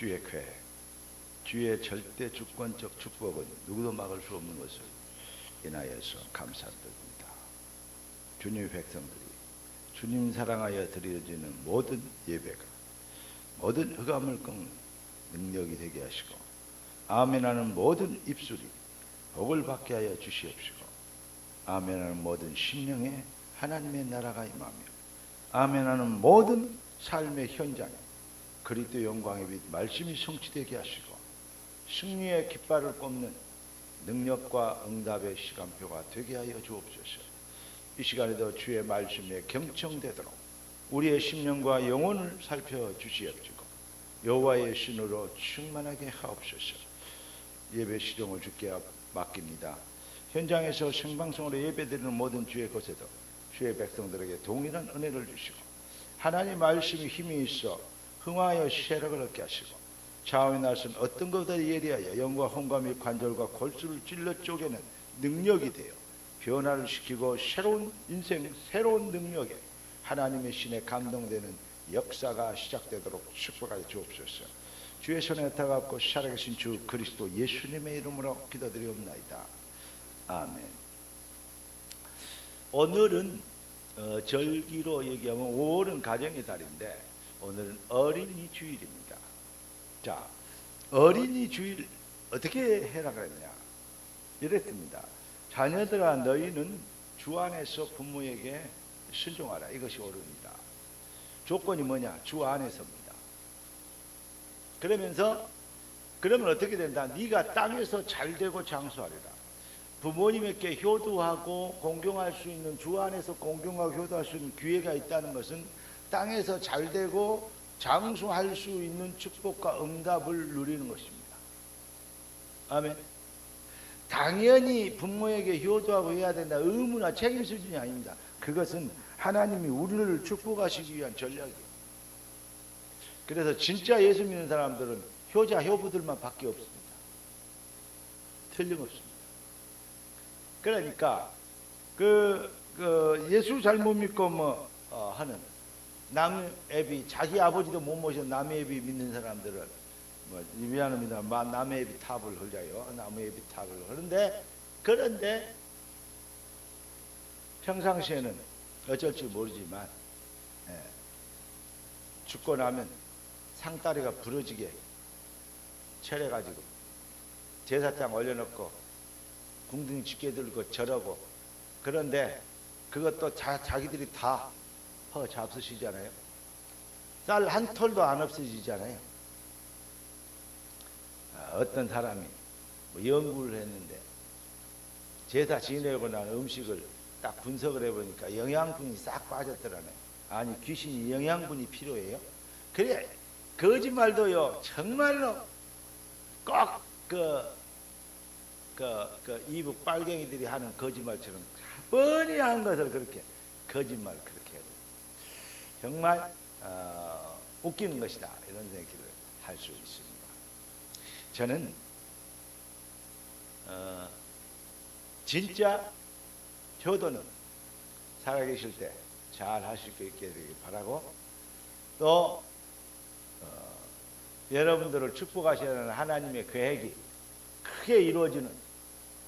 주의 계획, 주의 절대 주권적 축복은 누구도 막을 수 없는 것을 인하여서 감사드립니다. 주님의 백성들이 주님 사랑하여 드려지는 모든 예배가 모든 흑암을 꺾는 능력이 되게 하시고 아멘하는 모든 입술이 복을 받게 하여 주시옵시고 아멘하는 모든 심령에 하나님의 나라가 임하며 아멘하는 모든 삶의 현장에 그리스도 영광의 빛 말씀이 성취되게 하시고 승리의 깃발을 꼽는 능력과 응답의 시간표가 되게 하여 주옵소서. 이 시간에도 주의 말씀에 경청되도록 우리의 심령과 영혼을 살펴주시옵시고 여호와의 신으로 충만하게 하옵소서. 예배 시종을 주께 맡깁니다. 현장에서 생방송으로 예배드리는 모든 주의 곳에도 주의 백성들에게 동일한 은혜를 주시고 하나님 말씀이 힘이 있어 흥하여 세력을 얻게 하시고 좌우에 나선 어떤 것보다 예리하여 영과 혼과 및 관절과 골수를 찔러 쪼개는 능력이 되어 변화를 시키고 새로운 인생, 새로운 능력에 하나님의 신에 감동되는 역사가 시작되도록 축복하여 주옵소서. 주의 손에 타갑고 살아계신 주 그리스도 예수님의 이름으로 기도드리옵나이다. 아멘. 오늘은 절기로 얘기하면 5월은 가정의 달인데 오늘은 어린이 주일입니다. 자, 어린이 주일 어떻게 해라 그랬냐? 이랬습니다. 자녀들아 너희는 주 안에서 부모에게 순종하라. 이것이 옳으니라. 조건이 뭐냐? 주 안에서입니다. 그러면 어떻게 된다? 네가 땅에서 잘되고 장수하리라. 부모님에게 효도하고 공경할 수 있는 주 안에서 공경하고 효도할 수 있는 기회가 있다는 것은 땅에서 잘되고 장수할 수 있는 축복과 응답을 누리는 것입니다. 아멘. 당연히 부모에게 효도하고 해야 된다. 의무나 책임 수준이 아닙니다. 그것은 하나님이 우리를 축복하시기 위한 전략이에요. 그래서 진짜 예수 믿는 사람들은 효자 효부들만 밖에 없습니다. 틀림없습니다. 그러니까 예수 잘못 믿고 하는 남의 애비 자기 아버지도 못 모셔 남의 애비 믿는 사람들은 미안합니다. 남의 애비 탑을 흘려요. 남의 애비 탑을. 그런데 평상시에는 어쩔지 모르지만 죽고 나면 상다리가 부러지게 차려가지고 제사장 올려놓고 궁둥이 짙게 들고 절하고 그런데 그것도 자기들이 다 잡수시잖아요. 쌀 한 톨도 안 없어지잖아요. 어떤 사람이 연구를 했는데 제사 지내고 난 음식을 딱 분석을 해보니까 영양분이 싹 빠졌더라네. 아니 귀신이 영양분이 필요해요? 그래 거짓말도요 정말로 꼭 이북 빨갱이들이 하는 거짓말처럼 뻔히 한 것을 그렇게 거짓말 그렇게 해요. 정말 웃기는 것이다 이런 얘기를 할 수 있습니다. 저는 진짜 효도는 살아계실 때 잘 하실 수 있게 되길 바라고 또 여러분들을 축복하시는 하나님의 계획이 크게 이루어지는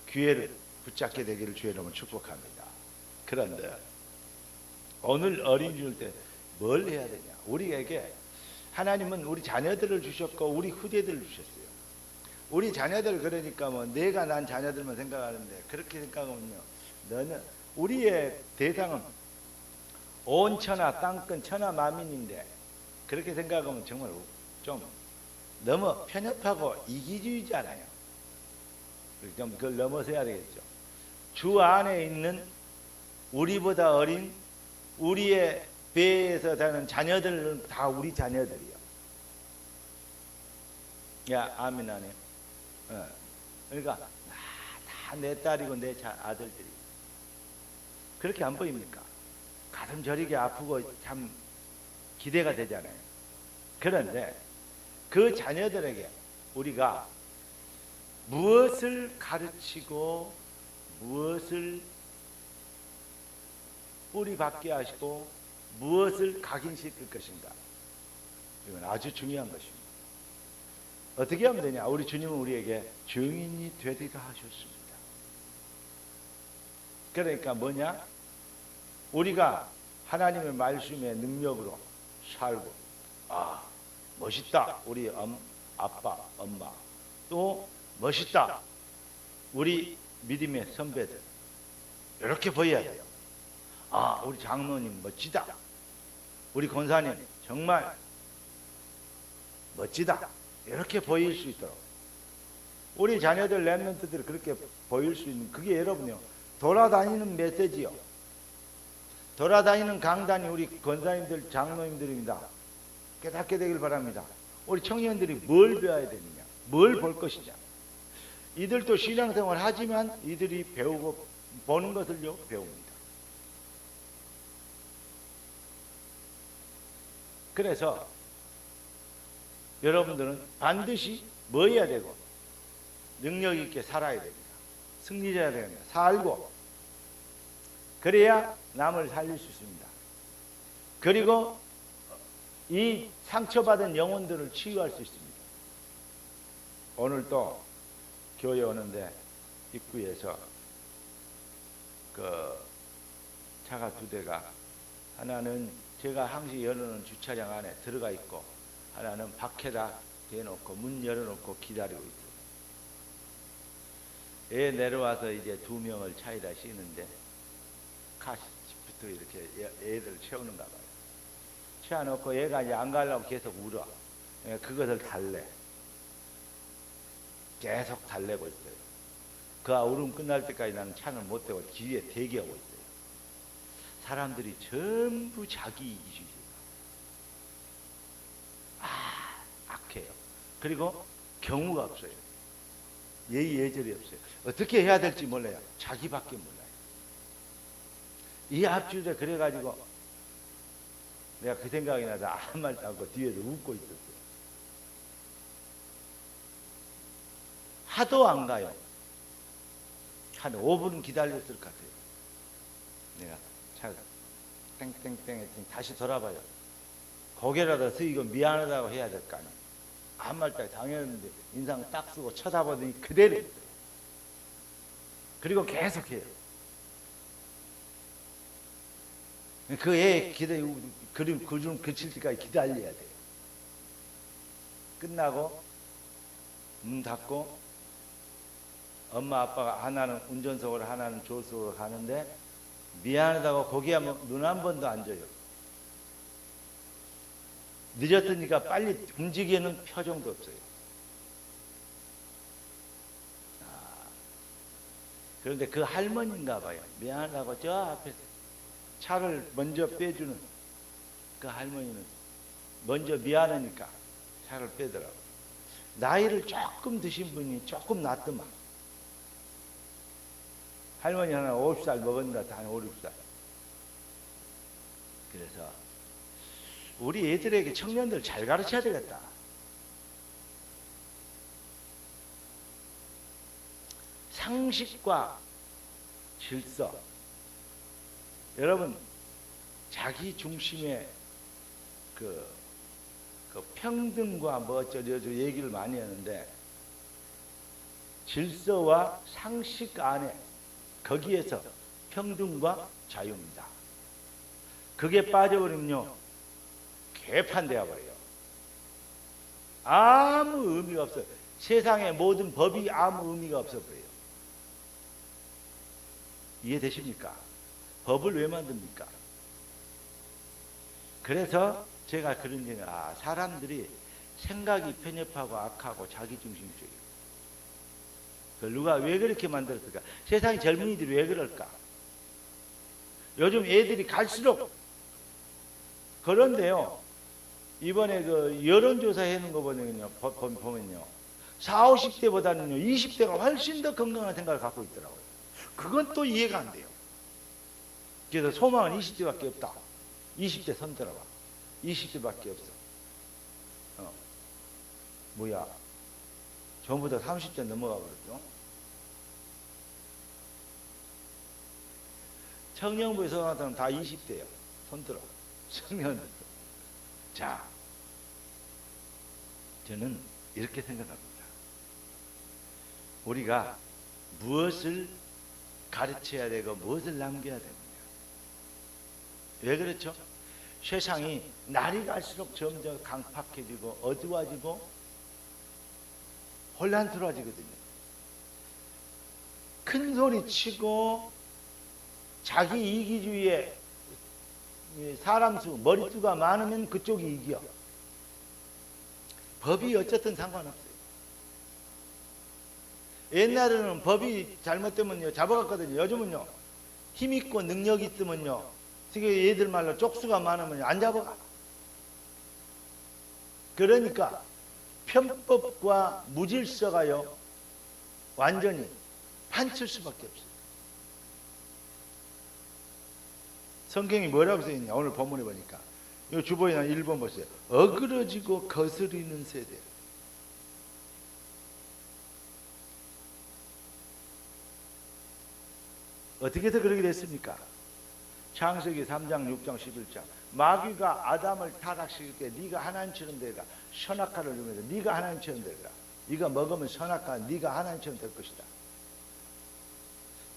기회를 붙잡게 되기를 주의 이름으로 축복합니다. 그런데 오늘 어린이날 때 뭘 해야 되냐? 우리에게 하나님은 우리 자녀들을 주셨고 우리 후대들을 주셨어요. 우리 자녀들 그러니까 내가 난 자녀들만 생각하는데 그렇게 생각하면요. 너는 우리의 대상은 온 천하 땅끝 천하 만민인데 그렇게 생각하면 정말 좀 너무 편협하고 이기주의잖아요. 좀 그걸 넘어서야 되겠죠. 주 안에 있는 우리보다 어린 우리의 배에서 사는 자녀들은 다 우리 자녀들이요. 야, 아멘 안 해요? 그러니까 다 내 딸이고 내 아들들이 그렇게 안 보입니까? 가슴 저리게 아프고 참 기대가 되잖아요. 그런데 그 자녀들에게 우리가 무엇을 가르치고 무엇을 뿌리박게 하시고 무엇을 각인시킬 것인가, 이건 아주 중요한 것입니다. 어떻게 하면 되냐? 우리 주님은 우리에게 증인이 되리라 하셨습니다. 그러니까 뭐냐? 우리가 하나님의 말씀의 능력으로 살고, 아, 멋있다. 우리 아빠, 엄마. 또 멋있다. 우리 믿음의 선배들. 이렇게 보여야 돼요. 아, 우리 장로님 멋지다. 우리 권사님 정말 멋지다. 이렇게 보일 수 있도록. 우리 자녀들, 랩런트들이 그렇게 보일 수 있는, 그게 여러분요, 돌아다니는 메시지요. 돌아다니는 강단이 우리 권사님들, 장로님들입니다. 깨닫게 되길 바랍니다. 우리 청년들이 뭘 배워야 되느냐, 뭘 볼 것이냐. 이들도 신앙생활 하지만 이들이 배우고 보는 것을요 배웁니다. 그래서 여러분들은 반드시 뭐 해야 되고 능력 있게 살아야 됩니다. 승리자야 됩니다. 살고 그래야 남을 살릴 수 있습니다. 그리고 이 상처받은 영혼들을 치유할 수 있습니다. 오늘 또 교회 오는데 입구에서 그 차가 2대가, 하나는 제가 항시 열어놓은 주차장 안에 들어가 있고 하나는 밖에다 대놓고 문 열어놓고 기다리고 있어요. 애 내려와서 이제 2명을 차에다 씌우는데 카시부터 이렇게 애들 채우는가 봐요. 채워놓고 얘가 이제 안 가려고 계속 울어. 그것을 달래. 계속 달래고 있어요. 그 울음 끝날 때까지 나는 차를 못 대고 뒤에 대기하고 있어요. 사람들이 전부 자기 이슈예요. 악해요. 그리고 경우가 없어요. 예의 예절이 없어요. 어떻게 해야 될지 몰라요. 자기밖에 몰라요. 이 앞주에 그래가지고 내가 그 생각이 나서 아무 말도 않고 뒤에서 웃고 있었어요. 하도 안 가요. 한 5분 기다렸을 것 같아요. 내가 차 땡땡땡 했더니 다시 돌아봐요. 고개라도 숙이고 미안하다고 해야 될 거 아니에요. 아무 말도 당했는데 인상 딱 쓰고 쳐다보더니 그대로 있어요. 그리고 계속해요. 그 애 기다리고 그림 그칠 때까지 기다려야 돼요. 끝나고 문 닫고 엄마 아빠가 하나는 운전석으로 하나는 조수석으로 가는데 미안하다고 거기에 눈 한 번도 안 줘요. 늦었으니까 빨리 움직이는 표정도 없어요. 그런데 그 할머니인가 봐요. 미안하다고 저 앞에서 차를 먼저 빼주는 그 할머니는 먼저 미안하니까 차를 빼더라고요. 나이를 조금 드신 분이 조금 낫더만. 할머니 하나 50살 먹었는데 한 5, 6살. 그래서 우리 애들에게 청년들 잘 가르쳐야 되겠다. 상식과 질서. 여러분 자기 중심의 그 평등과 뭐 어쩌저쩌 얘기를 많이 하는데 질서와 상식 안에 거기에서 평등과 자유입니다. 그게 빠져버리면요 개판되어 버려요. 아무 의미가 없어요. 세상의 모든 법이 아무 의미가 없어 버려요. 이해되십니까? 법을 왜 만듭니까? 그래서 제가 그런 얘기를, 사람들이 생각이 편협하고 악하고 자기중심적이에요. 누가 왜 그렇게 만들었을까? 세상 젊은이들이 왜 그럴까? 요즘 애들이 갈수록 그런데요. 이번에 그 여론조사 해놓은 거 보면요. 40, 50대보다는요 20대가 훨씬 더 건강한 생각을 갖고 있더라고요. 그건 또 이해가 안 돼요. 그래서 소망은 20대밖에 없다. 20대 손 들어봐. 20대밖에 없어. 뭐야? 전부 다 30대 넘어가 버렸죠. 청년부에 서당한테는 다 20대예요. 손 들어. 청년들. 자, 저는 이렇게 생각합니다. 우리가 무엇을 가르쳐야 되고 무엇을 남겨야 됩니까? 왜 그렇죠? 세상이 날이 갈수록 점점 강팍해지고 어두워지고 혼란스러워지거든요. 큰 소리 치고 자기 이기주의에 사람 수, 머릿수가 많으면 그쪽이 이겨. 법이 어쨌든 상관없어요. 옛날에는 법이 잘못되면요 잡아갔거든요. 요즘은요 힘있고 능력이 있으면요 특히 얘들 말로 쪽수가 많으면 안 잡아가. 그러니까 편법과 무질서가요 완전히 판칠 수밖에 없어요. 성경이 뭐라고 써있냐 오늘 본문에 보니까 이 주보에 1번 보세요. 어그러지고 거스리는 세대. 어떻게 해서 그렇게 됐습니까? 창세기 3장 6장 11장 마귀가 아담을 타락시킬 때 네가 하나님처럼 되라. 선악과를 주면서 네가 하나님처럼 되라. 네가 먹으면 선악과 네가 하나님처럼 될 것이다.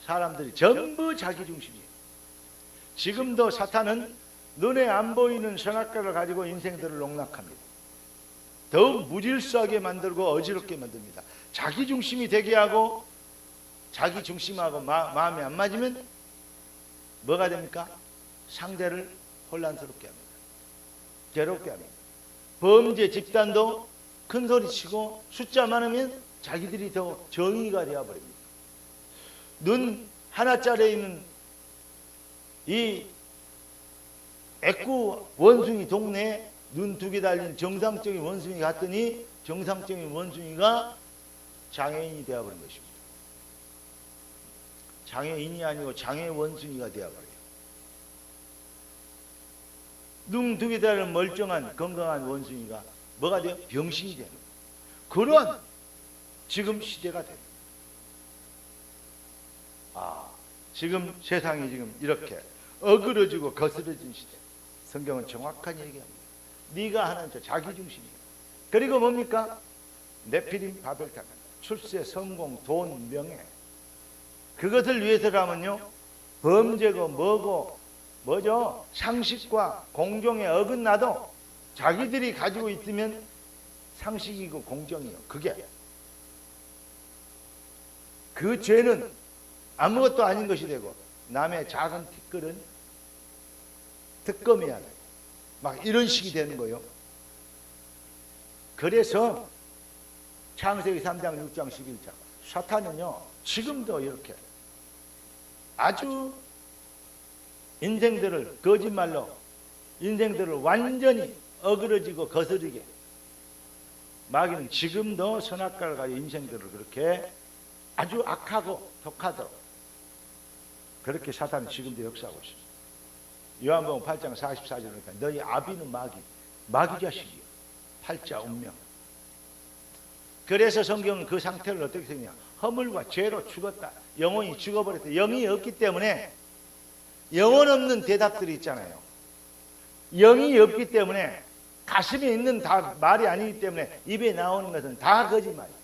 사람들이 전부 자기중심이에요. 지금도 사탄은 눈에 안 보이는 선악과를 가지고 인생들을 농락합니다. 더욱 무질서하게 만들고 어지럽게 만듭니다. 자기중심이 되게 하고 자기중심하고 마음이 안 맞으면 뭐가 됩니까? 상대를 혼란스럽게 합니다. 괴롭게 합니다. 범죄 집단도 큰 소리 치고 숫자 많으면 자기들이 더 정의가 되어버립니다. 눈 하나짜리에 있는 이 애꾸 원숭이 동네에 눈 2개 달린 정상적인 원숭이 갔더니 정상적인 원숭이가 장애인이 되어버린 것입니다. 장애인이 아니고 장애 원숭이가 되어버려요. 눈 2개 달린 멀쩡한 건강한 원숭이가 뭐가 돼요? 병신이 되는 거예요. 그런 지금 시대가 됩니다. 지금 세상이 지금 이렇게 어그러지고 거스러진 시대. 성경은 정확하게 얘기합니다. 네가 하나님 자기중심이에요. 그리고 뭡니까? 네피림 바벨탑, 출세, 성공, 돈, 명예. 그것을 위해서라면요 범죄고 뭐고 뭐죠? 상식과 공정에 어긋나도 자기들이 가지고 있으면 상식이고 공정이에요. 그게 그 죄는 아무것도 아닌 것이 되고 남의 작은 티끌은 특검해야 돼요. 막 이런 식이 되는 거예요. 그래서 창세기 3장 6장 11장 사탄은요 지금도 이렇게 아주 인생들을 거짓말로 인생들을 완전히 어그러지고 거스르게 마귀는 지금도 선악과를 가지고 인생들을 그렇게 아주 악하고 독하도록 그렇게 사탄은 지금도 역사하고 있습니다. 요한복음 8장 44절에 보니까 너희 아비는 마귀 자식이요 팔자 운명. 그래서 성경은 그 상태를 어떻게 생각하냐 허물과 죄로 죽었다. 영혼이 죽어버렸다. 영이 없기 때문에 영혼 없는 대답들이 있잖아요. 영이 없기 때문에 가슴에 있는 다 말이 아니기 때문에 입에 나오는 것은 다 거짓말이에요.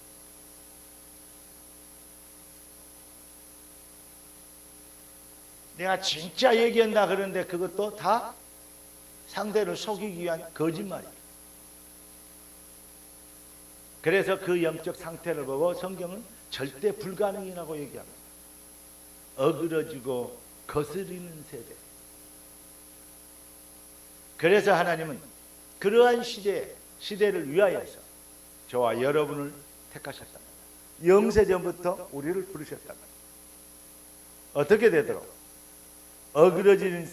내가 진짜 얘기한다 그러는데 그것도 다 상대를 속이기 위한 거짓말이에요. 그래서 그 영적 상태를 보고 성경은 절대 불가능이라고 얘기합니다. 어그러지고 거스리는 세대. 그래서 하나님은 그러한 시대를 위하여서 저와 여러분을 택하셨답니다. 영세전부터 우리를 부르셨답니다. 어떻게 되도록? 어그러지는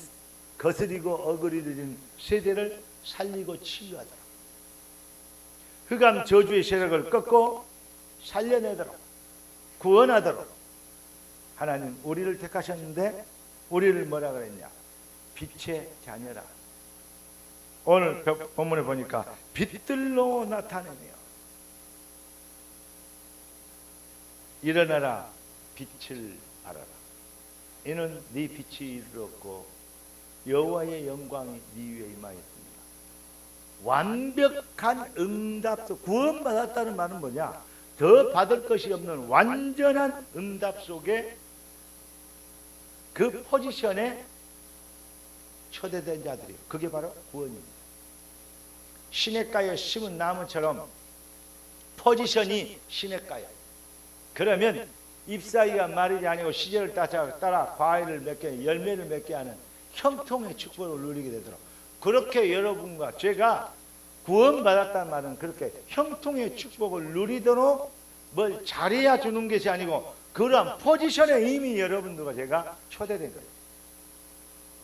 거스리고 어그러지는 세대를 살리고 치유하도록 흑암 저주의 세력을 꺾고 살려내도록 구원하도록 하나님 우리를 택하셨는데 우리를 뭐라 그랬냐? 빛의 자녀라. 오늘 본문에 보니까 빛들로 나타내며 일어나라 빛을 발하라. 이는 네 빛이 이르렀고 여호와의 영광이 네 위에 임하였습니다. 완벽한 응답 속, 구원받았다는 말은 뭐냐? 더 받을 것이 없는 완전한 응답 속에 그 포지션에 초대된 자들이에요. 그게 바로 구원입니다. 시냇가에 심은 나무처럼 포지션이 시냇가예요. 그러면 잎사귀가 마르지 아니고 시절을 따라 과일을 맺게, 열매를 맺게 하는 형통의 축복을 누리게 되도록, 그렇게 여러분과 제가 구원받았다는 말은 그렇게 형통의 축복을 누리도록 뭘 잘해야 주는 것이 아니고 그러한 포지션에 이미 여러분들과 제가 초대된 거예요.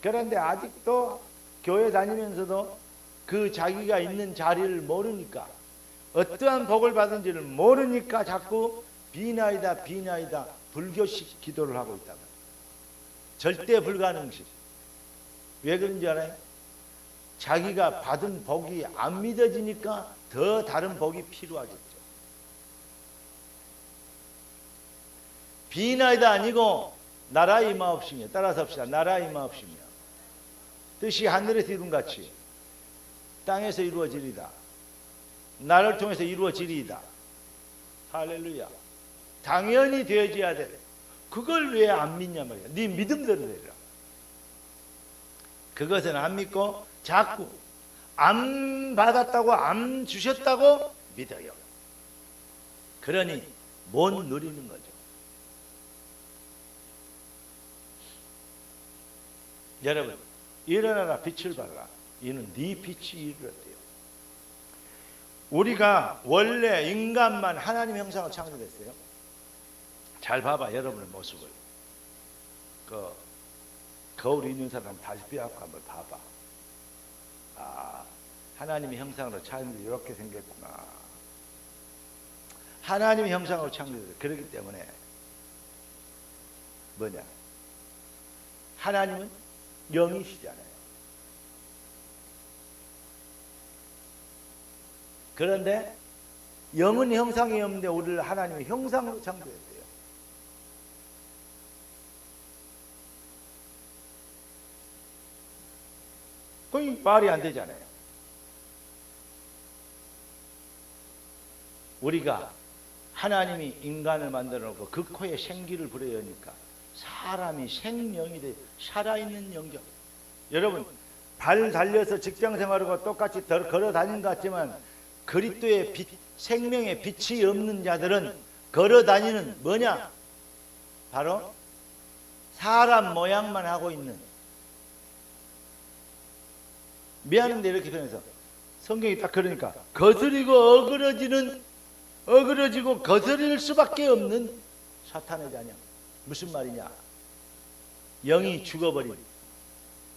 그런데 아직도 교회 다니면서도 그 자기가 있는 자리를 모르니까, 어떠한 복을 받은지를 모르니까 자꾸 비나이다 비나이다 불교식 기도를 하고 있다. 절대 불가능식. 왜 그런지 알아요? 자기가 받은 복이 안 믿어지니까 더 다른 복이 필요하겠죠. 비나이다 아니고 나라 임하옵시며, 따라서 합시다. 나라 임하옵시며, 뜻이 하늘에서 이룬같이 땅에서 이루어지리다. 나를 통해서 이루어지리이다. 할렐루야. 당연히 되어져야 돼. 그걸 왜 안 믿냐 말이야. 네 믿음대로 되라. 그것은 안 믿고 자꾸 안 받았다고, 안 주셨다고 믿어요. 그러니 못 누리는 거죠. 여러분, 일어나라 빛을 발라. 이는 네 빛이 이르렀대요. 우리가 원래 인간만 하나님 형상으로 창조됐어요. 잘 봐봐, 여러분의 모습을. 그 거울이 있는 사람 다시 빼앗고 한번 봐봐. 아, 하나님의 형상으로 창조돼 이렇게 생겼구나. 하나님의 형상으로 창조돼. 그렇기 때문에 뭐냐? 하나님은 영이시잖아요. 그런데 영은 형상이 없는데 우리를 하나님의 형상으로 창조했대요. 그게 말이 안 되잖아요. 우리가 하나님이 인간을 만들어 놓고 그 코에 생기를 불어여니까 사람이 생명이 돼, 살아있는 영적. 여러분, 발 달려서 직장 생활하고 똑같이 걸어 다니는 것 같지만 그리스도의 빛, 생명의 빛이 없는 자들은 걸어 다니는 뭐냐? 바로 사람 모양만 하고 있는. 미안한데 이렇게 표현해서 성경이 딱 그러니까 거스리고 어그러지고 거스릴 수밖에 없는 사탄의 자녀. 무슨 말이냐? 영이 죽어버린,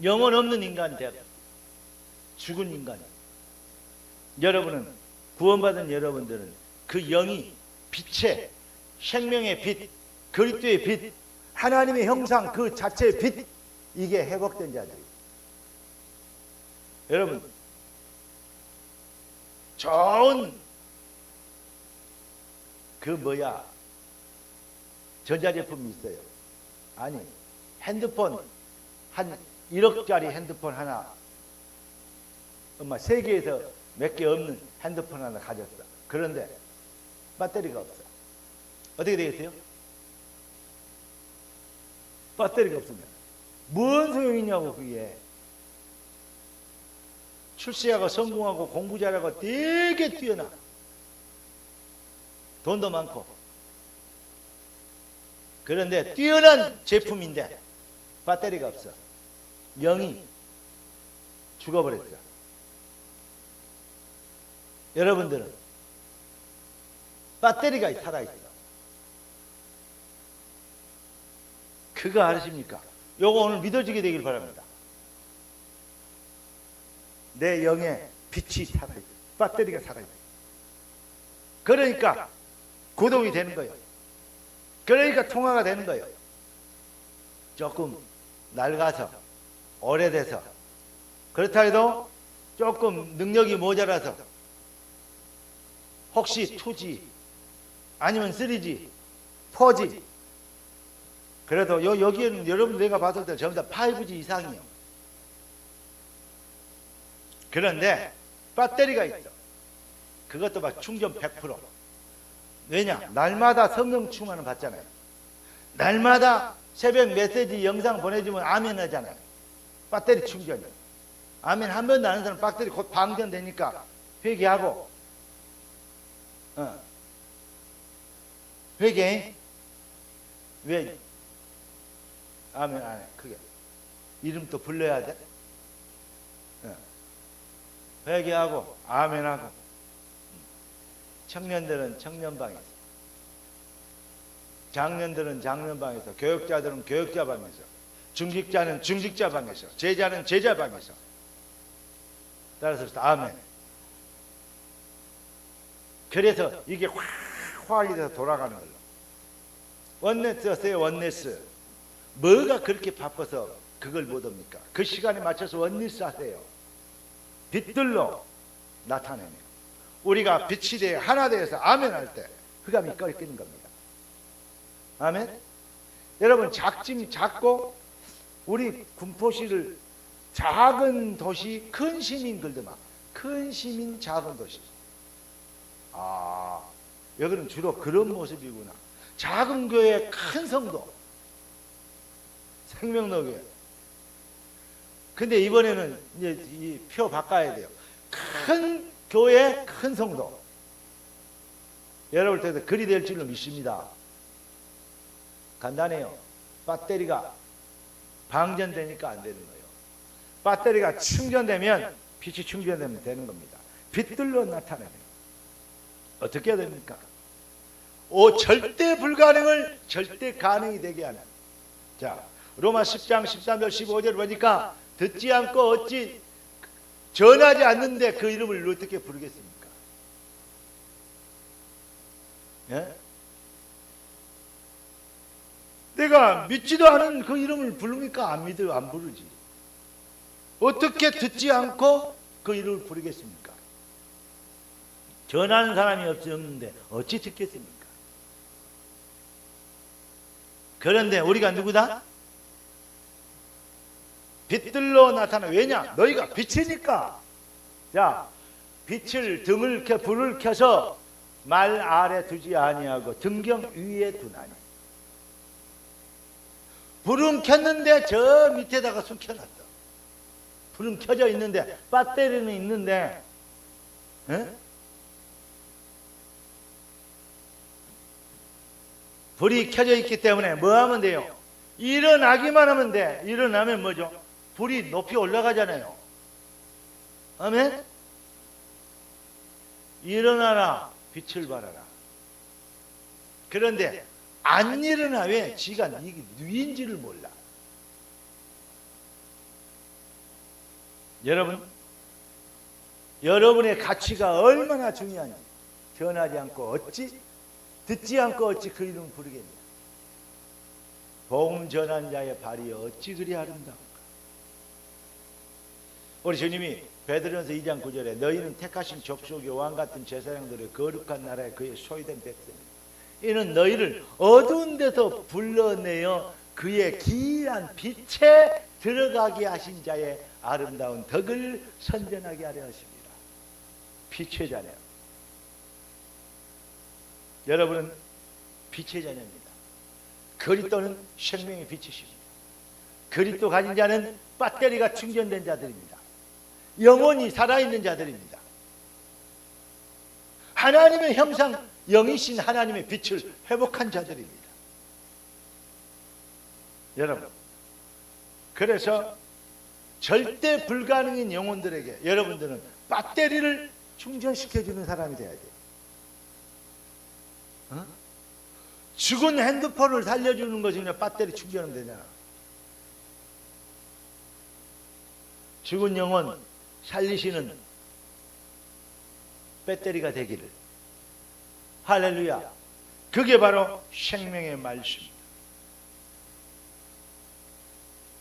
영혼 없는 인간 되 죽은 인간. 여러분은, 구원받은 여러분들은 그 영이 빛의, 생명의 빛, 그리스도의 빛, 하나님의 형상 그 자체의 빛, 이게 회복된 자들이에요. 여러분, 좋은 전자제품이 있어요. 아니, 핸드폰 한 1억짜리 핸드폰 하나, 엄마 세계에서 몇 개 없는 핸드폰 하나 가졌어. 그런데 배터리가 없어. 어떻게 되겠어요? 배터리가 없으면 뭔 소용이냐고. 그게 출세하고 성공하고 공부 잘하고 되게 뛰어나, 돈도 많고, 그런데 뛰어난 제품인데 배터리가 없어. 영이 죽어버렸어. 여러분들은 배터리가 살아있어. 그거 아십니까? 요거 오늘 믿어지게 되길 바랍니다. 내 영에 빛이 살아있어. 배터리가 살아있어. 그러니까 구동이 되는 거예요. 그러니까 통화가 되는 거예요. 조금 낡아서, 오래돼서, 그렇다 해도 조금 능력이 모자라서 혹시 2G 아니면 3G, 4G, 그래도 여기에는 여러분 내가 봤을 때 전부 다 5G 이상이에요. 그런데 배터리가 있어. 그것도 막 충전 100%. 왜냐? 날마다 성령 충만을 받잖아요. 날마다 새벽 메시지 영상 보내주면 아멘 하잖아요. 배터리 충전이. 아멘 한 번도 안 하는 사람 배터리 곧 방전되니까 회개하고, 회개. 왜 아멘 안 해? 그게 이름 또 불러야 돼? 회개하고 아멘하고. 청년들은 청년방에서, 장년들은 장년방에서, 교역자들은 교역자방에서, 중직자는 중직자방에서, 제자는 제자방에서. 따라서 아멘. 그래서 이게 확 돼서 돌아가는 걸로. 원네스 하세요. 원네스. 뭐가 그렇게 바빠서 그걸 못 옵니까? 그 시간에 맞춰서 원네스 하세요. 빛들로 나타내며 우리가 빛이 되어 하나 되어서 아멘 할 때 흑암이 꺾이는 겁니다. 아멘. 여러분, 작고 우리 군포시를 작은 도시, 큰 시민 글드마, 큰 시민 작은 도시. 여기는 주로 그런 모습이구나. 작은 교회, 큰 성도, 생명로교회. 근데 이번에는 이제 이 표 바꿔야 돼요. 큰 교회, 큰 성도. 여러분 때도 그리 될 줄로 믿습니다. 간단해요. 배터리가 방전되니까 안 되는 거예요. 배터리가 충전되면, 빛이 충전되면 되는 겁니다. 빛들로 나타내요. 어떻게 해야 됩니까? 절대 불가능을 절대 가능이 되게 하는. 자, 로마 10장 13절 15절 보니까 듣지 않고 어찌 전하지 않는데 그 이름을 어떻게 부르겠습니까? 예? 내가 믿지도 않은 그 이름을 부릅니까? 안 부르지. 어떻게 듣지 않고 그 이름을 부르겠습니까? 전하는 사람이 없는데 어찌 듣겠습니까? 그런데 우리가 누구다? 빛들로 나타나. 왜냐? 너희가 빛이니까. 자, 빛을 불을 켜서 말 아래 두지 아니하고 등경 위에 두나니. 불은 켰는데 저 밑에다가 숨겨놨어. 불은 켜져 있는데, 배터리는 있는데, 불이 켜져 있기 때문에 뭐 하면 돼요? 일어나기만 하면 돼. 일어나면 뭐죠? 불이 높이 올라가잖아요. 아멘? 일어나라, 빛을 발하라. 그런데 안 일어나. 왜? 지가 이게 누인지를 몰라. 여러분의 가치가 얼마나 중요한지. 전하지 않고 듣지 않고 어찌 그 이름을 부르겠냐. 복음 전한 자의 발이 어찌 그리 아름다운가. 우리 주님이 베드로전서 2장 9절에 너희는 택하신 족속의 왕 같은 제사장들의 거룩한 나라에 그의 소유된 백성이다. 이는 너희를 어두운 데서 불러내어 그의 기이한 빛에 들어가게 하신 자의 아름다운 덕을 선전하게 하려 하십니다. 빛의 자녀. 여러분은 빛의 자녀입니다. 그리스도는 생명의 빛이십니다. 그리스도 가진 자는 배터리가 충전된 자들입니다. 영혼이 살아있는 자들입니다. 하나님의 형상, 영이신 하나님의 빛을 회복한 자들입니다. 여러분, 그래서 절대 불가능인 영혼들에게 여러분들은 배터리를 충전시켜주는 사람이 돼야 돼요. 죽은 핸드폰을 살려주는 것이 그냥 배터리 충전은 되잖아. 죽은 영혼 살리시는 배터리가 되기를. 할렐루야. 그게 바로 생명의 말씀입니다.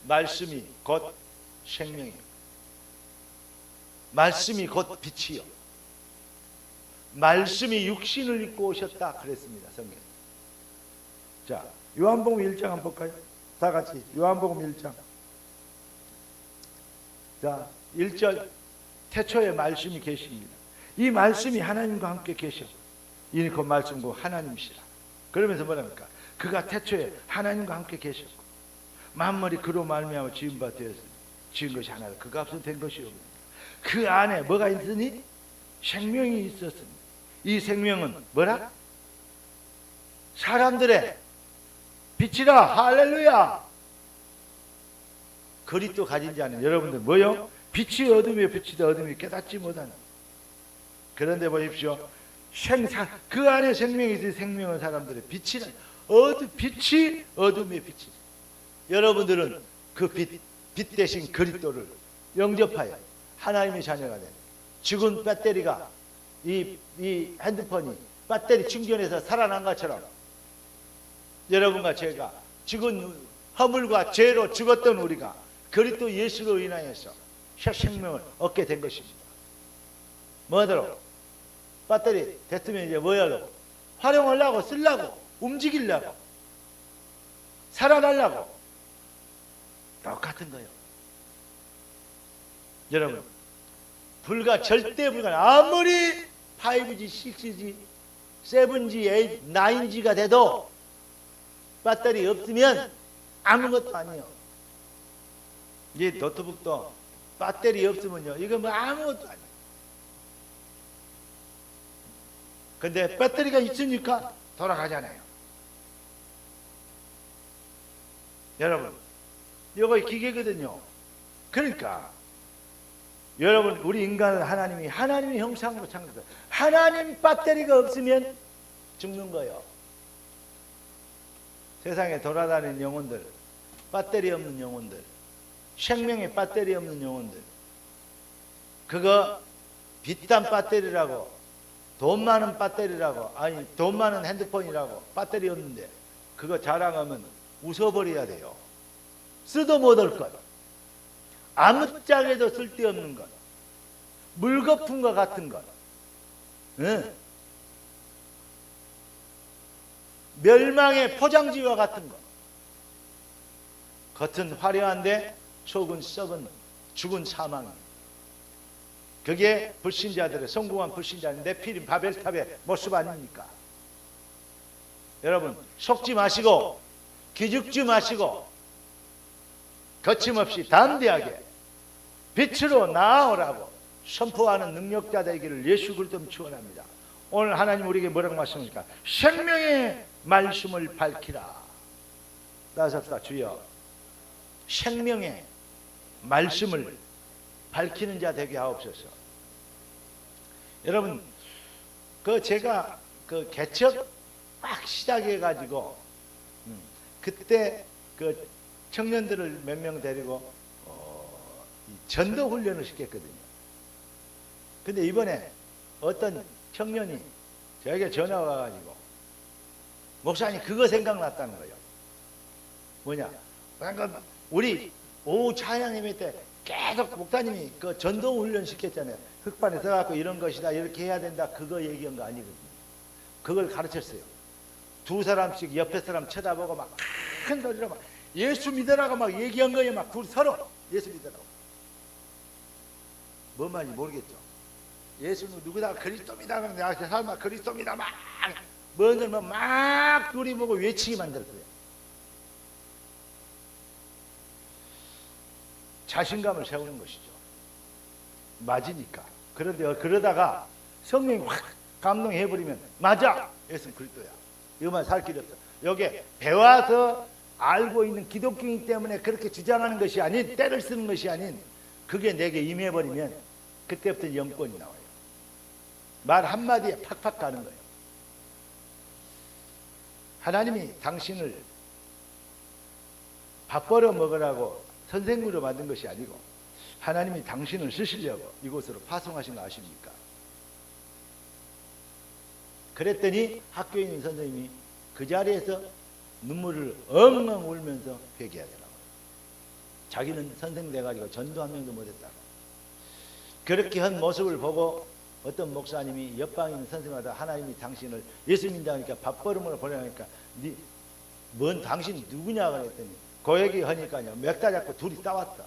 말씀이 곧 생명이요. 말씀이 곧 빛이요. 말씀이 육신을 입고 오셨다 그랬습니다. 성경. 자, 요한복음 1장 한번 볼까요? 다 같이 요한복음 1장. 자, 1절 태초에 말씀이 계십니다. 이 말씀이 하나님과 함께 계셔. 이니 그 말씀고 하나님이시라. 그러면서 뭐랍니까? 그가 태초에 하나님과 함께 계셨고 만물이 그로 말미암아 지은 바 되었으니 지은 것이 하나라. 그가 없으면 된 것이 없느니라. 그 안에 뭐가 있으니? 생명이 있었으니 이 생명은 뭐라? 사람들의 빛이라. 할렐루야. 그리스도 가진 자는 여러분들 뭐요? 빛이 어둠에 비치되 어둠이 깨닫지 못하는. 그런데 보십시오. 그 안에 생명이 있으니 생명은 사람들의 빛이라. 빛이 어둠에 비치지. 여러분들은 그 빛 대신 그리스도를 영접하여 하나님의 자녀가 되는. 죽은 배터리가 이 핸드폰이 배터리 충전해서 살아난 것처럼 여러분과 제가 죽은 허물과 죄로 죽었던 우리가 그리스도 예수로 인하여서 새 생명을 얻게 된 것입니다. 뭐하도록? 배터리 됐으면 이제 뭐 하려고? 활용하려고, 쓰려고, 움직이려고, 살아나려고. 똑같은 거예요. 여러분, 절대 불가능. 아무리 5G, 6G, 7G, 8, 9G가 돼도 배터리 없으면 아무것도 아니에요. 이 노트북도 배터리 없으면요, 이거 뭐 아무것도 아니에요. 근데 배터리가 있으니까 돌아가잖아요. 여러분, 이거 기계거든요. 그러니까 여러분, 우리 인간은 하나님의 형상으로 창조했어요. 하나님 배터리가 없으면 죽는 거예요. 세상에 돌아다니는 영혼들, 배터리 없는 영혼들, 생명의 배터리 없는 영혼들, 그거 비싼 배터리라고, 돈 많은 배터리라고, 아니 돈 많은 핸드폰이라고 배터리 없는데 그거 자랑하면 웃어버려야 돼요. 쓰도 못할 것, 아무짝에도 쓸데없는 것, 물거품과 같은 것, 응? 멸망의 포장지와 같은 것. 겉은 화려한데 속은 썩은 죽은 사망. 그게 불신자들의, 성공한 불신자는 네피림 바벨탑의 모습 아닙니까? 여러분, 속지 마시고 기죽지 마시고 거침없이 담대하게 빛으로 나아오라고 선포하는 능력자 되기를 예수 그리스도로 축원합니다. 오늘 하나님 우리에게 뭐라고 말씀하십니까? 생명의 말씀을 밝히라. 따라합시다. 주여, 생명의 말씀을 밝히는 자 되게 하옵소서. 여러분, 제가 개척 막 시작해가지고 그때 청년들을 몇 명 데리고 전도 훈련을 시켰거든요. 근데 이번에 어떤 청년이 저에게 전화가 와가지고, 목사님 그거 생각났다는 거예요. 뭐냐? 그러니까 우리 오후 찬양 예배 때 계속 목사님이 전도 훈련 시켰잖아요. 흑반에 들어가고 이런 것이다, 이렇게 해야 된다, 그거 얘기한 거 아니거든요. 그걸 가르쳤어요. 두 사람씩 옆에 사람 쳐다보고 막 큰 소리로 막 예수 믿으라고 막 얘기한 거예요. 막 서로 예수 믿으라고. 뭔 말인지 모르겠죠. 예수는 누구다? 그리스도입니다. 내가 설마 그리스도입니다. 막 먼저 막 둘이 보고 외치게 만들었어요. 자신감을 세우는 것이죠. 맞으니까. 그런데 그러다가 성령이 확 감동해버리면 맞아! 예수는 그리스도야. 이것만 살 길이 없어. 여기에 배워서 알고 있는 기독교이기 때문에 그렇게 주장하는 것이 아닌, 때를 쓰는 것이 아닌, 그게 내게 임해버리면 그때부터 영권이 나와요. 말 한마디에 팍팍 가는 거예요. 하나님이 당신을 밥 벌어 먹으라고 선생님으로 만든 것이 아니고 하나님이 당신을 쓰시려고 이곳으로 파송하신 거 아십니까? 그랬더니 학교에 있는 선생님이 그 자리에서 눈물을 엉엉 울면서 회개하더라고요. 자기는 선생 돼가지고 전도 한 명도 못했다고. 그렇게 한 모습을 보고 어떤 목사님이 옆방에 있는 선생님마다 하나님이 당신을 예수 믿다니까 밥벌음으로 보내니까 뭔 당신 누구냐 그랬더니 그 얘기 하니까요 몇 달 잡고 둘이 싸웠어.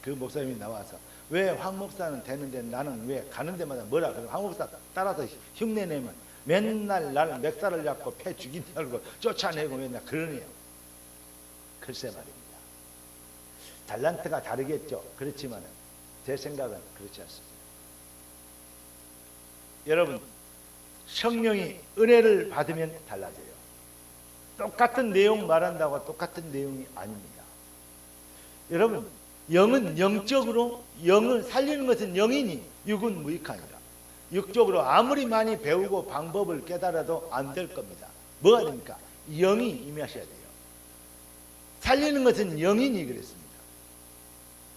그 목사님이 나와서 왜 황 목사는 되는데 나는 왜 가는 데마다 뭐라 그래? 황 목사 따라서 흉내내면 맨날 나를 멱살을 잡고 패 죽인다고 쫓아내고 맨날 그러네요. 글쎄 말입니다. 달란트가 다르겠죠. 그렇지만 제 생각은 그렇지 않습니다. 여러분, 성령이 은혜를 받으면 달라져요. 똑같은 내용 말한다고 똑같은 내용이 아닙니다. 여러분, 영은 영적으로, 영을 살리는 것은 영이니 육은 무익하니라. 육적으로 아무리 많이 배우고 방법을 깨달아도 안 될 겁니다. 뭐가 됩니까? 영이 임하셔야 돼요. 살리는 것은 영이니 그랬습니다.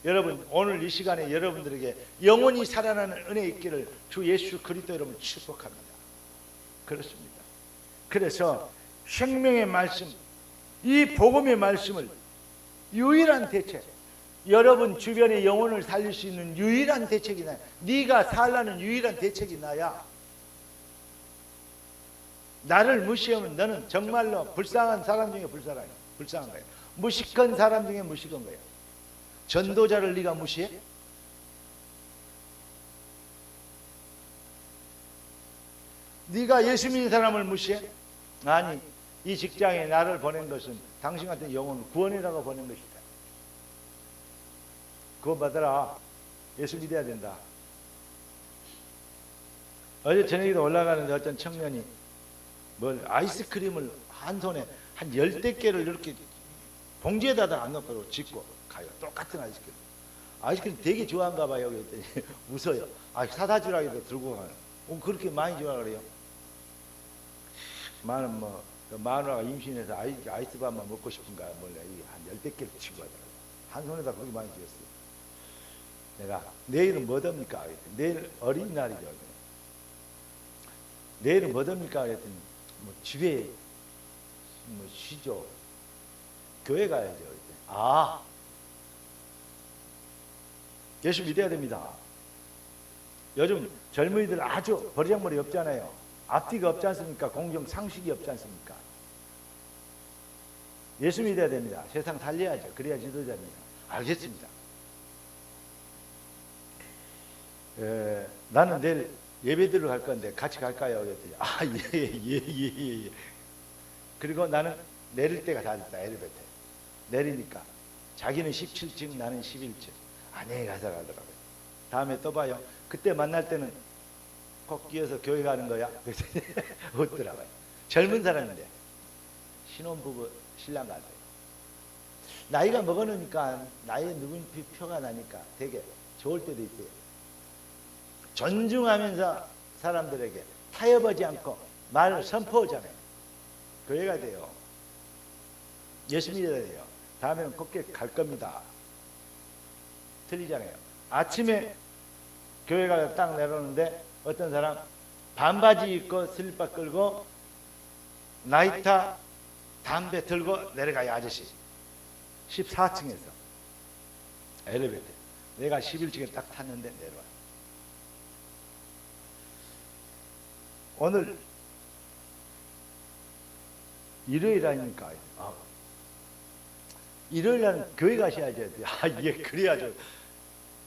여러분, 오늘 이 시간에 여러분들에게 영원히 살아나는 은혜 있기를 주 예수 그리스도 이름으로 축복합니다. 그렇습니다. 그래서 생명의 말씀, 이 복음의 말씀을 유일한 대책, 여러분 주변의 영혼을 살릴 수 있는 유일한 대책이 나야. 네가 살라는 유일한 대책이 나야. 나를 무시하면 너는 정말로 불쌍한 사람 중에 불쌍한 거예요. 무식한 사람 중에 무식한 거예요. 전도자를 네가 무시해? 네가 예수 믿는 사람을 무시해? 아니, 이 직장에 나를 보낸 것은 당신 같은 영혼을 구원이라고 보낸 것이다. 구원받아라. 예수 믿어야 된다. 어제 저녁에도 올라가는데 어떤 청년이 아이스크림을 한 손에 한 10대 개를 이렇게 봉지에다가 안 넣고 짓고 가요. 똑같은 아이스크림. 아이스크림 되게 좋아한가 봐요. 그랬더니 웃어요. 사다 주라 해도 들고 가요. 그렇게 많이 좋아 그래요. 많은 마누라가 임신해서 아이스밥만 먹고 싶은가 몰라. 한 10개 치고 가더라고요. 한 손에다 그렇게 많이 쥐었어요. 내가 내일은 뭐됩니까? 내일 어린날이죠. 내일은 뭐됩니까? 그랬더니 집에 쉬죠. 교회 가야죠. 예수 믿어야 됩니다. 요즘 젊은이들 아주 버리장머리 없잖아요. 앞뒤가 없지 않습니까? 공정 상식이 없지 않습니까? 예수 믿어야 됩니다. 세상 살려야죠. 그래야 지도자입니다. 알겠습니다. 나는 내일 예배 드리러 갈 건데 같이 갈까요? 그랬더니 예. 그리고 나는 내릴 때가 다 됐다. 엘리베이터 내리니까 자기는 17층 나는 11층 안에 가서 가더라고요. 다음에 또 봐요. 그때 만날 때는 꼭 끼어서 교회 가는 거야? 그래서 웃더라고요. 젊은 사람인데 신혼부부 신랑 같아요. 나이가 먹어놓으니까 나이에 누군표가 나니까 되게 좋을 때도 있어요. 존중하면서 사람들에게 타협하지 않고 말을 선포하잖아요. 교회가 돼요. 예수 믿어야 돼요. 다음에는 꼭 갈 겁니다. 틀리잖아요. 아침에 교회가 딱 내려오는데 어떤 사람 반바지 입고 슬리퍼 끌고 나이타 담배 들고 내려가요. 아저씨 14층에서 엘리베이터 내가 11층에 딱 탔는데 내려와요. 오늘 일요일 아닙니까? 일요일날은 교회 가셔야죠. 예, 그래야죠.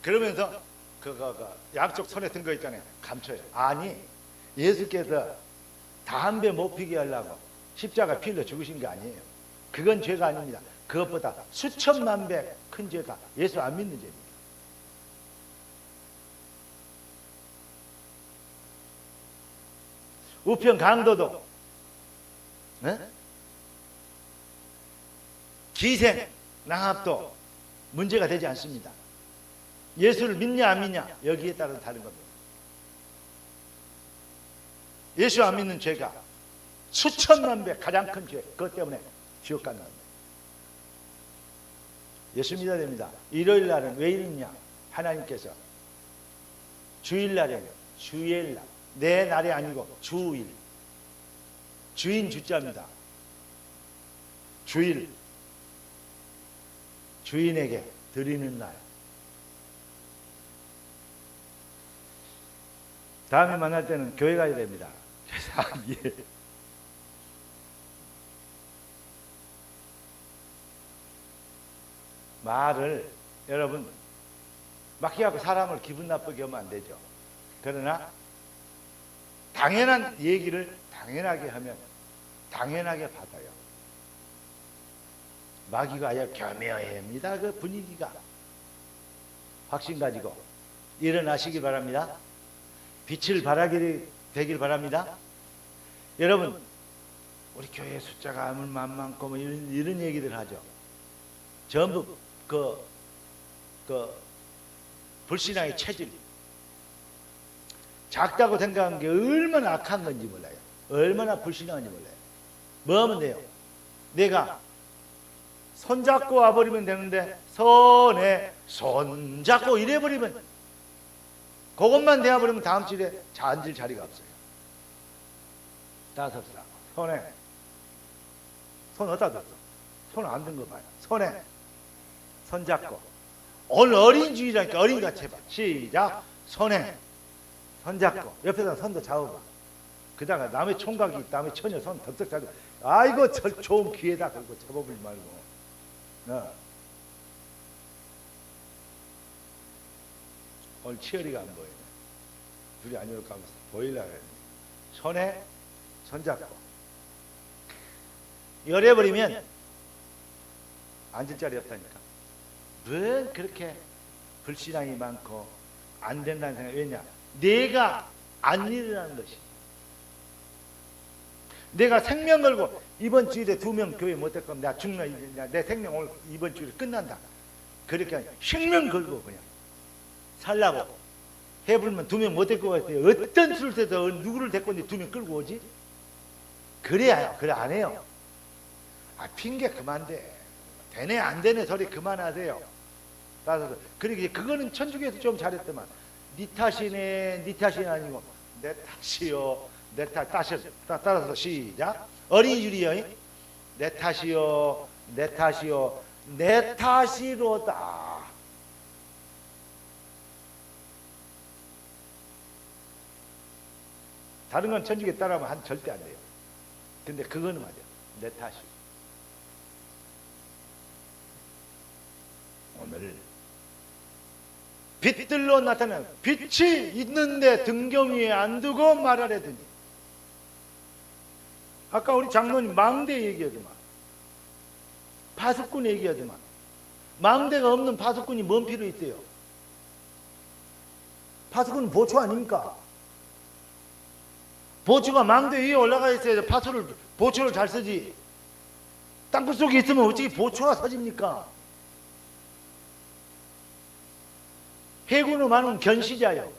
그러면서 양쪽 손에 든 거 있잖아요. 감춰요. 아니, 예수께서 담배 못 피게 하려고 십자가 피 흘려 죽으신 게 아니에요. 그건 죄가 아닙니다. 그것보다 수천만 배 큰 죄가 예수 안 믿는 죄입니다. 우편 강도도 기생, 낭합도 문제가 되지 않습니다. 예수를 믿냐 안 믿냐 여기에 따라서 다른 겁니다. 예수 안 믿는 죄가 수천만 배 가장 큰 죄, 그것 때문에 지옥 간다. 예수 믿어야 됩니다. 일요일 날은 왜 이러냐? 하나님께서 주일날에 주일날 내 날이 아니고 주일, 주인 주자입니다. 주일, 주인에게 드리는 날. 다음에 만날 때는 교회 가야 됩니다. 예. 말을 여러분 막혀갖고 사람을 기분 나쁘게 하면 안 되죠. 그러나 당연한 얘기를 당연하게 하면 당연하게 받아요. 마귀가 아예 겸허합니다. 그 분위기가. 확신 가지고 일어나시기 바랍니다. 빛을 발하게 되길 바랍니다. 여러분, 우리 교회 숫자가 아무만 많고 뭐 이런 얘기들 하죠. 전부 그 불신앙의 체질, 작다고 생각한 게 얼마나 악한 건지 몰라요. 얼마나 불신앙한지 몰라요. 뭐 하면 돼요? 내가 손잡고 와버리면 되는데 손에 손잡고 이래버리면, 그것만 되어버리면 다음 주에 앉을 자리가 없어요. 다섯 사 손에 손 어디다 뒀어? 손 안 든 거 봐요. 손에 손잡고. 오늘 어린주의라니까 어린같이 해봐. 시작. 손에 손잡고 옆에다 손도 잡아봐. 그다가 남의 총각이 남의 처녀 손 덕덕 잡고, 아이고 저 좋은 귀에다 걸고 잡아버리지 말고. 오늘 치열이가 안 보이네. 둘이 안 열까 하면서 보이려고 했는데 손에 손잡고 열어버리면 앉을 자리 없다니까. 왜 그렇게 불신앙이 많고 안 된다는 생각이, 왜냐? 내가 안 일어나는 것이. 내가 생명 걸고 이번 주일에 2명 교회 못 될 거면 내가 죽는, 내 생명 오늘 이번 주일에 끝난다. 그렇게 생명 걸고 그냥 살라고 해불면 2명 못 될 것 같아요. 어떤 수를 때도 누구를 데리고 2명 끌고 오지? 그래야 그래 안 해요. 핑계 그만 대. 되네 안 되네 소리 그만하세요. 따라서 그러게 그거는 천주교에서 좀 잘했더만. 네 탓이네, 네 탓이 아니고 내 탓이요, 내 탓. 따라서 시작. 어린이주리여. 내 탓이요, 내 탓이요, 내 탓이로다. 다른 건 천주교 따라하면 절대 안 돼요. 근데 그거는 맞아. 내 탓이. 오늘 빛들로 나타나는 빛이 있는데 등경 위에 안 두고 말하려더니, 아까 우리 장로님 망대 얘기하더만, 파수꾼 얘기하더만. 망대가 없는 파수꾼이 뭔 필요 있대요? 파수꾼은 보초 아닙니까? 보초가 망대 위에 올라가 있어야 보초를 잘 쓰지. 땅굴 속에 있으면 어떻게 보초가 서집니까? 해군을 많은 견시자요.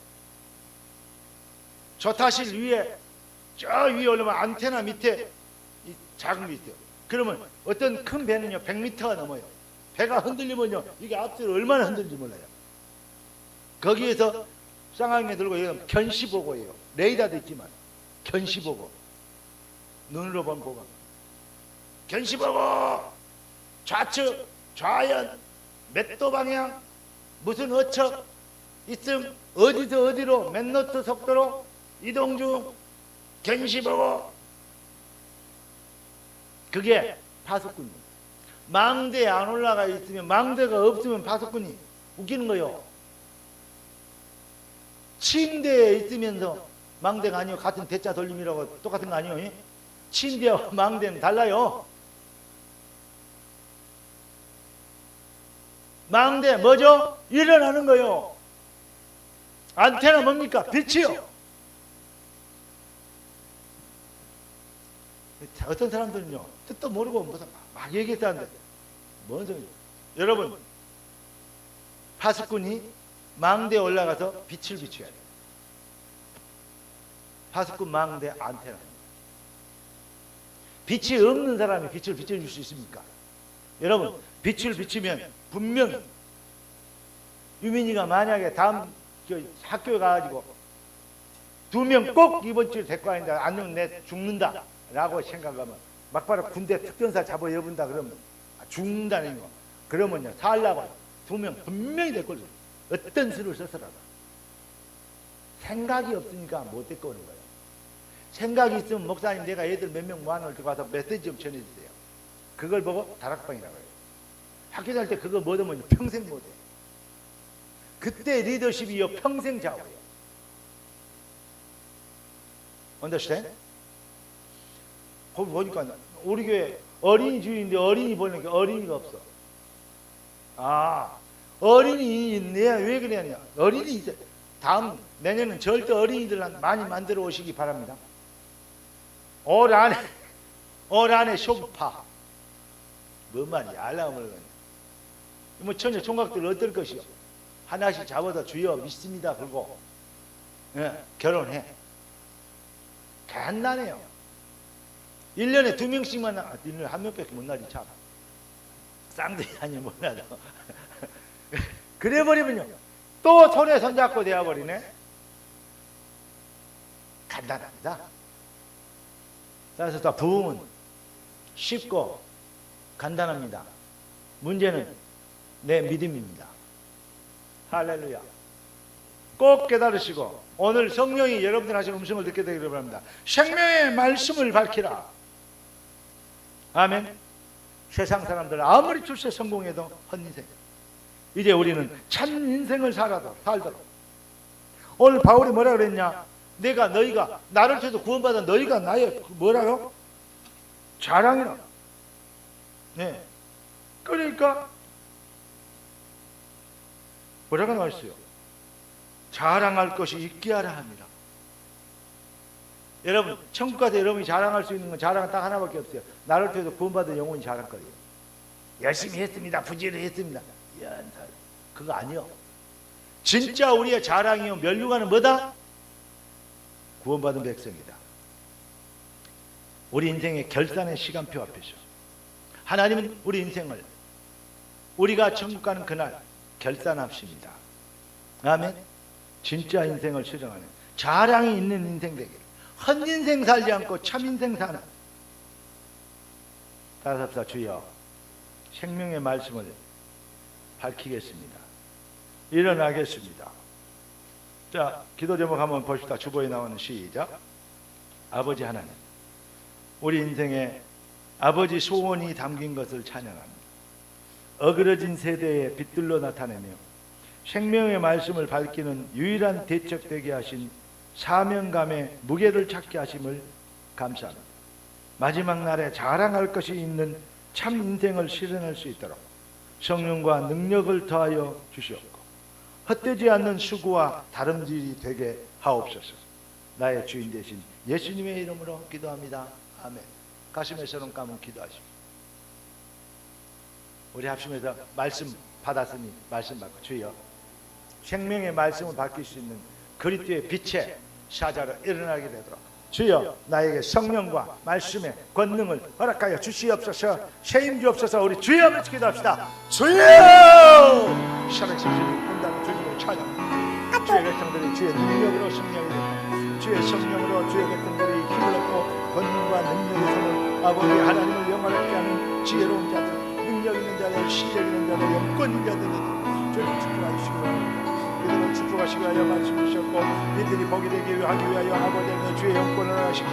조타실 위에, 저 위에 올라면 안테나 밑에 이 작은 게 있어요. 그러면 어떤 큰 배는요 100m가 넘어요. 배가 흔들리면요 이게 앞뒤로 얼마나 흔들리지 몰라요. 거기에서 쌍안경 들고 여기 견시보고예요. 레이더도 있지만 견시보고, 눈으로 본 보고, 견시보고, 좌측 좌연 몇 도 방향 무슨 어척 있음, 어디서 어디로 몇 노트 속도로 이동 중, 견시보고. 그게 파수꾼입니다. 망대에 안 올라가 있으면, 망대가 없으면 파수꾼이 웃기는 거요. 침대에 있으면서 망대가 아니요, 같은 대자 돌림이라고 똑같은 거 아니요? 침대와 망대는 달라요. 망대 뭐죠? 일어나는 거요. 안테나 뭡니까? 빛이요. 어떤 사람들은요 뜻도 모르고 무슨 막 얘기했다는데 뭔 소리예요? 여러분, 파수꾼이 망대에 올라가서 빛을 비춰야 돼요. 파수꾼 망대 안테나. 빛이 없는 사람이 빛을 비춰줄 수 있습니까? 여러분, 빛을 비추면 분명히, 유민이가 만약에 다음 학교에 가가지고 2명 꼭 이번 주에 데리고 와야 된다, 안 되면 내 죽는다 라고 생각하면, 막바로 군대 특전사 잡아 여본다 그러면 죽는다는 거, 그러면요 살라고 2명 분명히 데리고 오죠. 어떤 수를 써서라도. 생각이 없으니까 못 데리고 오는 거예요. 생각이 있으면, 목사님 내가 애들 몇 명 모아놓을 때 가서 메시지 좀 전해주세요. 그걸 보고 다락방이라고 해요. 학교 다닐 때 그거 못 하면 평생 못 해. 그때 리더십이요 평생 좌우예요. understand? 거기 보니까 우리 교회 어린이 주일인데 어린이 보니까 어린이가 없어. 아, 어린이 왜 그러냐? 어린이 이제 다음 내년은 절대 어린이들 많이 만들어 오시기 바랍니다. 올 안에 쇼파. 뭔 말이야? 알람을 뭐 전혀 총각들 어떨 것이요? 하나씩 잡아다 주여 믿습니다. 그러고 결혼해. 간단해요. 1년에 2명씩만 1년에 한 명밖에 못 나지 참. 쌍둥이 아니면 못 나죠. 그래 버리면요 또 손에 손잡고 되어버리네. 간단합니다. 따라서 또 부흥은 쉽고 간단합니다. 문제는 내 믿음입니다. 할렐루야. 꼭 깨달으시고 오늘 성령이 여러분들 하신 음성을 듣게 되기를 바랍니다. 생명의 말씀을 밝히라. 아멘. 세상 사람들 아무리 출세 성공해도 헛인생. 이제 우리는 참 인생을 살도록. 오늘 바울이 뭐라 그랬냐? 너희가 나를 통해서 구원받은 너희가 나의 뭐라고? 자랑이라. 네. 그러니까 뭐라고 나와있어요? 자랑할 것이 있게 하라 합니다. 여러분 천국 가서 여러분이 자랑할 수 있는 건 자랑은 딱 하나밖에 없어요. 나를 통해서 구원받은 영혼이 자랑거리예요. 열심히 했습니다. 부지런히 했습니다. 그거 아니요. 진짜 우리의 자랑이요 면류관은 뭐다? 구원받은 백성이다. 우리 인생의 결산의 시간표 앞에서 하나님은 우리 인생을 우리가 천국 가는 그날 결산합시다. 아멘. 진짜 인생을 실현하는 자랑이 있는 인생 되기를. 헛인생 살지 않고 참인생 사는. 따라서 주여 생명의 말씀을 밝히겠습니다. 일어나겠습니다. 자, 기도 제목 한번 보십시다. 주보에 나오는 시작. 아버지 하나님, 우리 인생에 아버지 소원이 담긴 것을 찬양합니다. 어그러진 세대에 빛들로 나타내며 생명의 말씀을 밝히는 유일한 대적 되게 하신 사명감의 무게를 찾게 하심을 감사합니다. 마지막 날에 자랑할 것이 있는 참 인생을 실현할 수 있도록 성령과 능력을 더하여 주시옵고 헛되지 않는 수고와 다름질이 되게 하옵소서. 나의 주인 되신 예수님의 이름으로 기도합니다. 아멘. 가슴에 손을 감은 기도하십시오. 우리 합심해서 말씀 받았으니 말씀 받고 주여 생명의 말씀을 밝힐 수 있는 그리스도의 빛의 사자로 일어나게 되도록 주여 나에게 성령과 말씀의 권능을 허락하여 주시옵소서. 세임 주옵소서. 우리 주여 한번 기도합시다. 주여! 살아계신 온다는 주님을 찬양. 주의 백성들이 주의 능력으로 승리하게 됩니다. 주의 성령으로 주의 백성들이 힘을 얻고 권능과 능력의 손을 아버지 하나님을 영화롭게 하는 지혜로운 자들, 능력 있는 자들, 실력 있는 자들, 영권 있는 자들이 주님 축복하시기 바랍니다. 이들을 축복하시기 위하여 말씀 주셨고 이들이 복이 되기 하기 위하여 아버지는 주의 영권을 하시고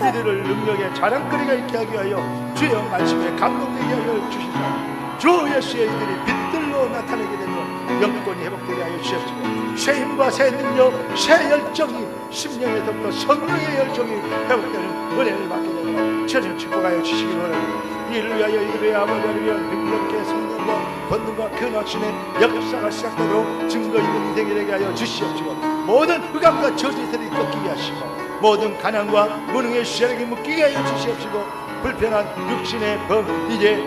이들을 능력의 자랑거리가 있게 하기 위하여 주의 말씀에 감동되게 하여 주시사 주 예수의 이들이 빛들로 나타내게 되며 영권이 회복되게 하여 주시옵시고 새 힘과 새 능력, 새 열정이 심령에서부터 성령의 열정이 회복되는 은혜를 받게 되도록 천천 축복하여 주시기 바랍니다. 이를 위하여 이를 위하여 아버지를 위하여 능력의 성령과 권능과 근확신의 역사가 시작되도록 증거 있는 인생이 되게 하여 주시옵시고 모든 흑암과 저주들이 꺾이게 하시고 모든 가난과 무능의 세력이 묶이게 하여 주시옵시고 불편한 육신의 범 이제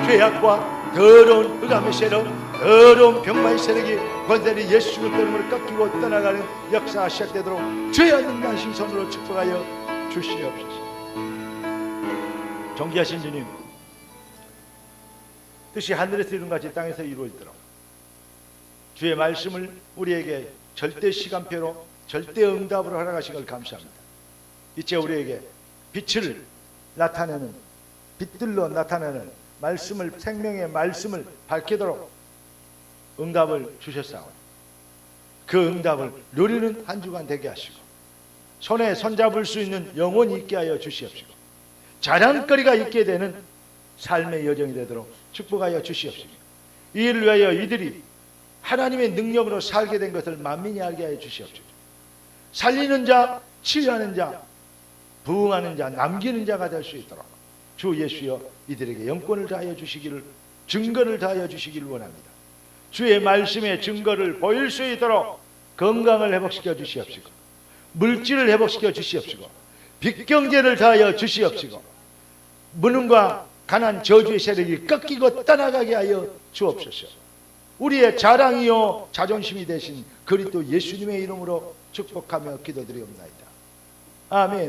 죄악과 더러운 흑암의 세력 더러운 병마의 세력이 권세리 예수 그리스도를 꺾이고 떠나가는 역사가 시작되도록 주의 능력하신 손으로 축복하여 주시옵소서. 존귀하신 주님, 뜻이 하늘에서 이룬 같이 땅에서 이루어지도록 주의 말씀을 우리에게 절대 시간표로 절대 응답으로 허락하신 걸 감사합니다. 이제 우리에게 빛을 나타내는 빛들로 나타내는 말씀을 생명의 말씀을 밝히도록 응답을 주셨사오니 그 응답을 누리는 한 주간 되게 하시고 손에 손잡을 수 있는 영혼이 있게 하여 주시옵시고 자랑거리가 있게 되는 삶의 여정이 되도록 축복하여 주시옵시고 이 일을 위하여 이들이 하나님의 능력으로 살게 된 것을 만민이 알게 하여 주시옵소서. 살리는 자, 치유하는 자, 부흥하는 자, 남기는 자가 될 수 있도록 주 예수여 이들에게 영권을 다하여 주시기를, 증거를 다하여 주시기를 원합니다. 주의 말씀의 증거를 보일 수 있도록 건강을 회복시켜 주시옵시고, 물질을 회복시켜 주시옵시고, 빅경제를 다하여 주시옵시고, 무능과 가난 저주의 세력이 꺾이고 떠나가게 하여 주옵소서. 우리의 자랑이요 자존심이 되신 그리스도 예수님의 이름으로 축복하며 기도드리옵나이다. 아멘.